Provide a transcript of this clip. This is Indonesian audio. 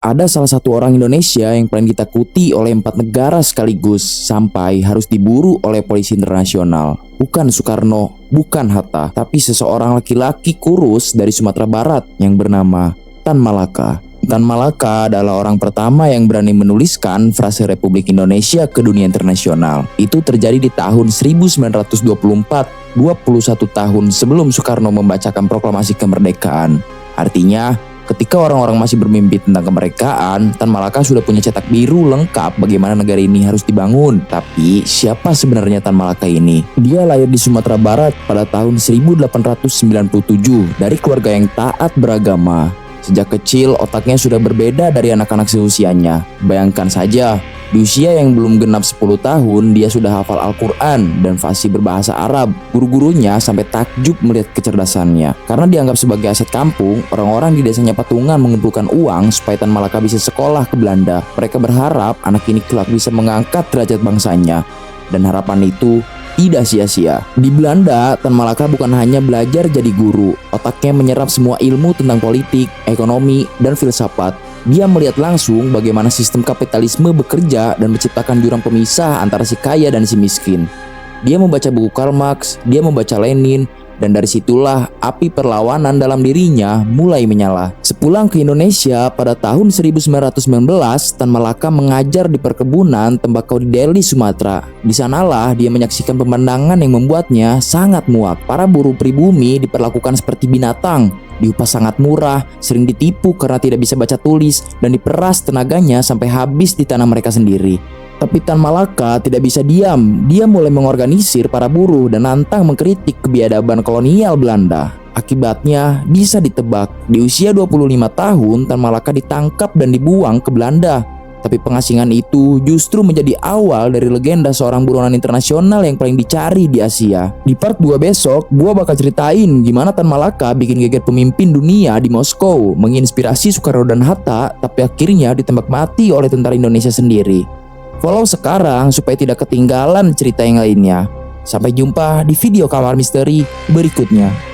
Ada salah satu orang Indonesia yang paling ditakuti oleh 4 negara sekaligus sampai harus diburu oleh polisi internasional. Bukan Soekarno, bukan Hatta, tapi seseorang laki-laki kurus dari Sumatera Barat yang bernama Tan Malaka. Tan Malaka adalah orang pertama yang berani menuliskan frase Republik Indonesia ke dunia internasional. Itu terjadi di tahun 1924, 21 tahun sebelum Soekarno membacakan proklamasi kemerdekaan. Artinya, ketika orang-orang masih bermimpi tentang kemerdekaan, Tan Malaka sudah punya cetak biru lengkap bagaimana negara ini harus dibangun. Tapi, siapa sebenarnya Tan Malaka ini? Dia lahir di Sumatera Barat pada tahun 1897 dari keluarga yang taat beragama. Sejak kecil, otaknya sudah berbeda dari anak-anak seusianya. Bayangkan saja, di usia yang belum genap 10 tahun, dia sudah hafal Al-Quran dan fasih berbahasa Arab. Guru-gurunya sampai takjub melihat kecerdasannya. Karena dianggap sebagai aset kampung, orang-orang di desanya patungan mengumpulkan uang supaya Tan Malaka bisa sekolah ke Belanda. Mereka berharap anak ini kelak bisa mengangkat derajat bangsanya. Dan harapan itu tidak sia-sia. Di Belanda, Tan Malaka bukan hanya belajar jadi guru. Otaknya menyerap semua ilmu tentang politik, ekonomi, dan filsafat. Dia melihat langsung bagaimana sistem kapitalisme bekerja dan menciptakan jurang pemisah antara si kaya dan si miskin. Dia membaca buku Karl Marx, dia membaca Lenin, dan dari situlah api perlawanan dalam dirinya mulai menyala. Sepulang ke Indonesia pada tahun 1919, Tan Malaka mengajar di perkebunan tembakau di Deli, Sumatera. Di sanalah dia menyaksikan pemandangan yang membuatnya sangat muak. Para buruh pribumi diperlakukan seperti binatang, diupah sangat murah, sering ditipu karena tidak bisa baca tulis, dan diperas tenaganya sampai habis di tanah mereka sendiri. Tapi Tan Malaka tidak bisa diam. Dia mulai mengorganisir para buruh dan nantang mengkritik kebiadaban kolonial Belanda. Akibatnya bisa ditebak, di usia 25 tahun Tan Malaka ditangkap dan dibuang ke Belanda. Tapi pengasingan itu justru menjadi awal dari legenda seorang buronan internasional yang paling dicari di Asia. Di part 2 besok, gua bakal ceritain gimana Tan Malaka bikin geger pemimpin dunia di Moskow, menginspirasi Soekarno dan Hatta, tapi akhirnya ditembak mati oleh tentara Indonesia sendiri. Follow sekarang supaya tidak ketinggalan cerita yang lainnya. Sampai jumpa di video Kamar Misteri berikutnya.